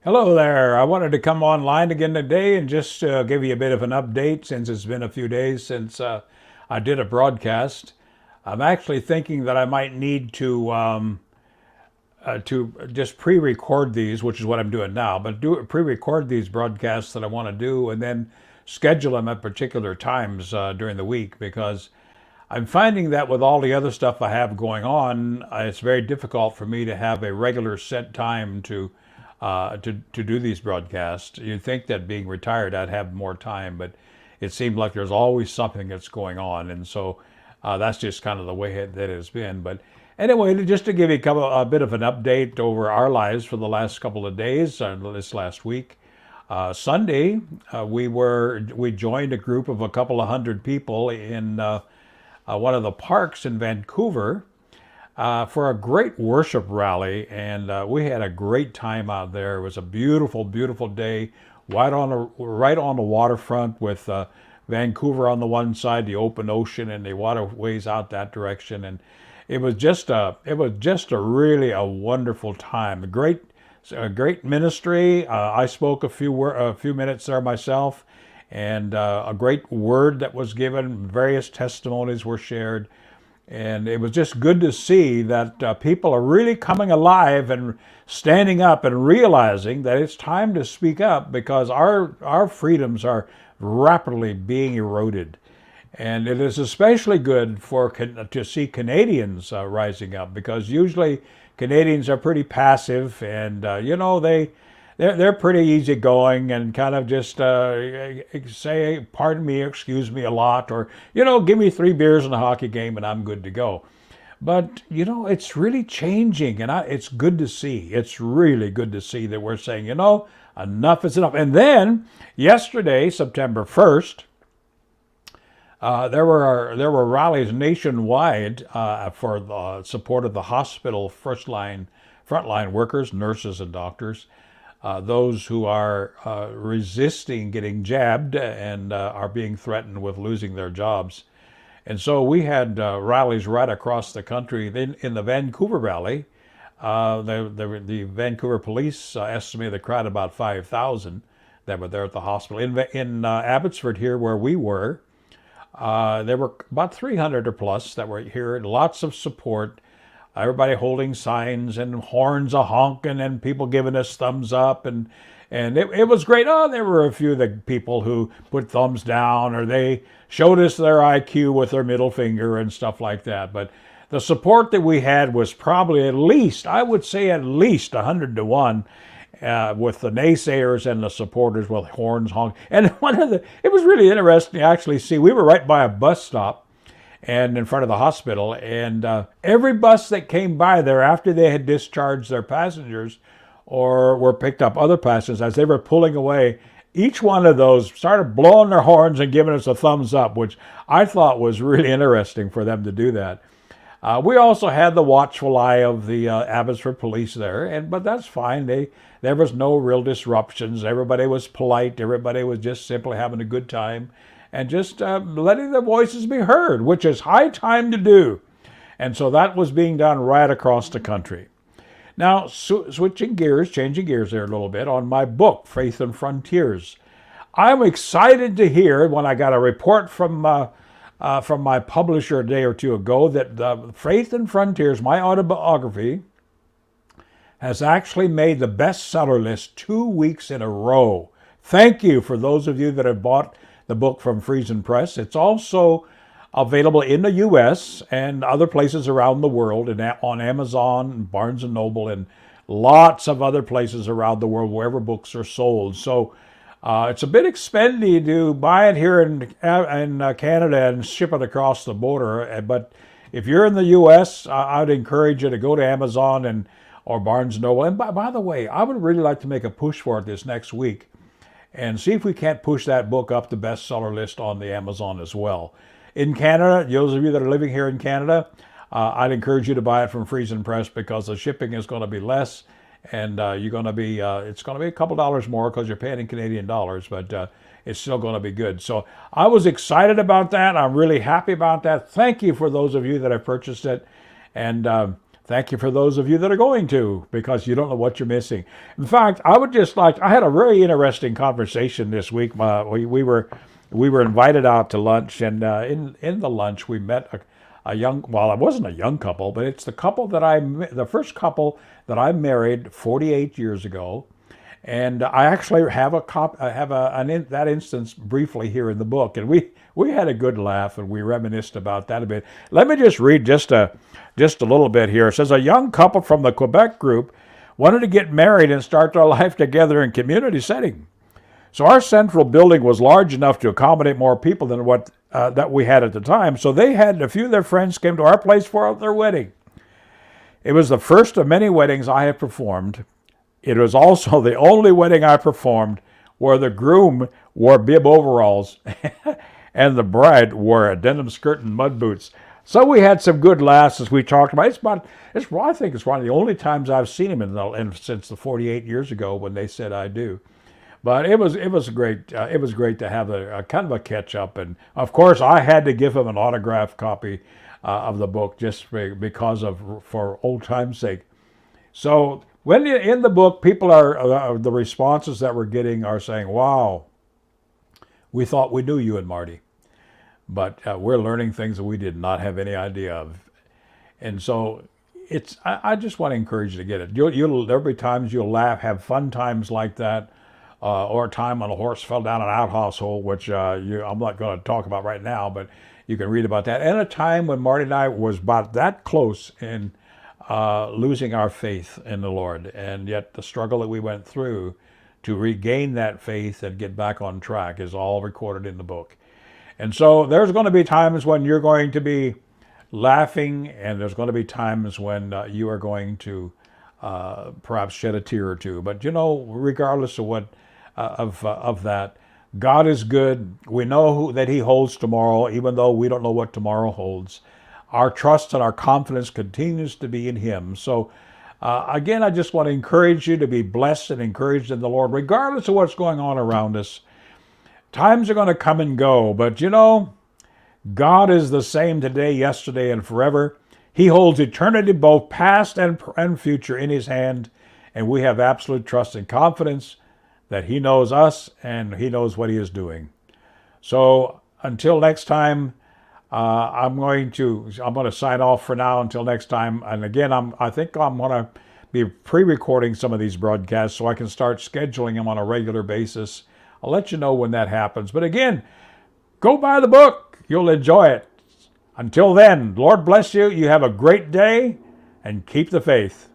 Hello there. I wanted to come online again today and just give you a bit of an update since it's been a few days since I did a broadcast. I'm actually thinking that I might need to just pre-record these, which is what I'm doing now, but do pre-record these broadcasts that I want to do and then schedule them at particular times during the week because I'm finding that with all the other stuff I have going on, it's very difficult for me to have a regular set time to do these broadcasts. You'd think that being retired, I'd have more time, but it seems like there's always something that's going on, and so that's just kind of the way that it's been. But anyway, just to give you a bit of an update over our lives for the last couple of days, this last week. Sunday, we joined a group of a couple of hundred people in one of the parks in Vancouver for a great worship rally, and we had a great time out there. It was a beautiful, beautiful day, right on the waterfront with Vancouver on the one side, the open ocean, and the waterways out that direction. And it was just a really a wonderful time. A great ministry. I spoke a few minutes there myself, and a great word that was given. Various testimonies were shared. And it was just good to see that people are really coming alive and standing up and realizing that it's time to speak up because our freedoms are rapidly being eroded. And it is especially good to see Canadians rising up because usually Canadians are pretty passive and, they're pretty easygoing and kind of just say, pardon me, excuse me a lot, or, give me 3 beers and a hockey game and I'm good to go. But, it's really changing and it's good to see. It's really good to see that we're saying, enough is enough. And then yesterday, September 1st, there were rallies nationwide for the support of the hospital frontline workers, nurses, and doctors, those who are resisting getting jabbed and are being threatened with losing their jobs. And so we had rallies right across the country. In the Vancouver rally, the Vancouver police estimated the crowd about 5,000 that were there at the hospital. In Abbotsford here, where we were, there were about 300 or plus that were here, and lots of support. Everybody holding signs and horns a honking and people giving us thumbs up and it was great. Oh, there were a few of the people who put thumbs down or they showed us their IQ with their middle finger and stuff like that. But the support that we had was probably at least, I would say at least 100 to 1 with the naysayers and the supporters with horns honking. And it was really interesting to actually see. We were right by a bus stop and in front of the hospital, and every bus that came by there after they had discharged their passengers or were picked up other passengers as they were pulling away, each one of those started blowing their horns and giving us a thumbs up, which I thought was really interesting for them to do that. We also had the watchful eye of the Abbotsford police there, but that's fine. There was no real disruptions. Everybody was polite. Everybody was just simply having a good time and just letting their voices be heard, which is high time to do. And so that was being done right across the country. Now, changing gears there a little bit on my book, Faith and Frontiers. I'm excited to hear when I got a report from my publisher a day or two ago that Faith and Frontiers, my autobiography, has actually made the bestseller list 2 weeks in a row. Thank you for those of you that have bought the book from Friesen Press. It's also available in the U.S. and other places around the world and on Amazon, Barnes & Noble, and lots of other places around the world wherever books are sold. So it's a bit expensive to buy it here in Canada and ship it across the border. But if you're in the U.S., I'd encourage you to go to Amazon or Barnes & Noble. And by the way, I would really like to make a push for it this next week and see if we can't push that book up the bestseller list on the Amazon as well. In Canada, those of you that are living here in Canada, I'd encourage you to buy it from Friesen Press because the shipping is going to be less, and it's going to be a couple dollars more because you're paying in Canadian dollars, but it's still going to be good. So I was excited about that. I'm really happy about that. Thank you for those of you that have purchased it, and thank you for those of you that are going to, because you don't know what you're missing. In fact, I would just like, I had a very interesting conversation this week. We were invited out to lunch, and in the lunch we met a young, well, it wasn't a young couple, but it's the couple that the first couple that I married 48 years ago. And I actually have that instance briefly here in the book, and we had a good laugh and we reminisced about that a bit. Let me just read just a little bit here. It says, a young couple from the Quebec group wanted to get married and start their life together in community setting. So our central building was large enough to accommodate more people than what that we had at the time. So they had a few of their friends came to our place for their wedding. It was the first of many weddings I have performed. It was also the only wedding I performed where the groom wore bib overalls and the bride wore a denim skirt and mud boots. So we had some good laughs as we talked about it. I think it's one of the only times I've seen him since the 48 years ago when they said I do. But it was great. It was great to have a kind of a catch up, and of course I had to give him an autographed copy of the book just for old time's sake. So when in the book, people are the responses that we're getting are saying, "Wow, we thought we knew you and Marty, but we're learning things that we did not have any idea of." And so I just want to encourage you to get it. There'll be times you'll laugh, have fun times like that. Or a time when a horse fell down an outhouse hole, which I'm not going to talk about right now, but you can read about that. And a time when Marty and I was about that close in losing our faith in the Lord, and yet the struggle that we went through to regain that faith and get back on track is all recorded in the book. And so there's going to be times when you're going to be laughing, and there's going to be times when you are going to perhaps shed a tear or two. But regardless of what of that, God is good. We know that He holds tomorrow, even though we don't know what tomorrow holds. Our trust and our confidence continues to be in Him. So again, I just want to encourage you to be blessed and encouraged in the Lord, regardless of what's going on around us. Times are going to come and go, but God is the same today, yesterday, and forever. He holds eternity, both past and future, in His hand, and we have absolute trust and confidence that He knows us and He knows what He is doing. So until next time, I'm going to sign off for now until next time. And again, I think I'm going to be pre-recording some of these broadcasts so I can start scheduling them on a regular basis. I'll let you know when that happens. But again, go buy the book. You'll enjoy it. Until then, Lord bless you. You have a great day and keep the faith.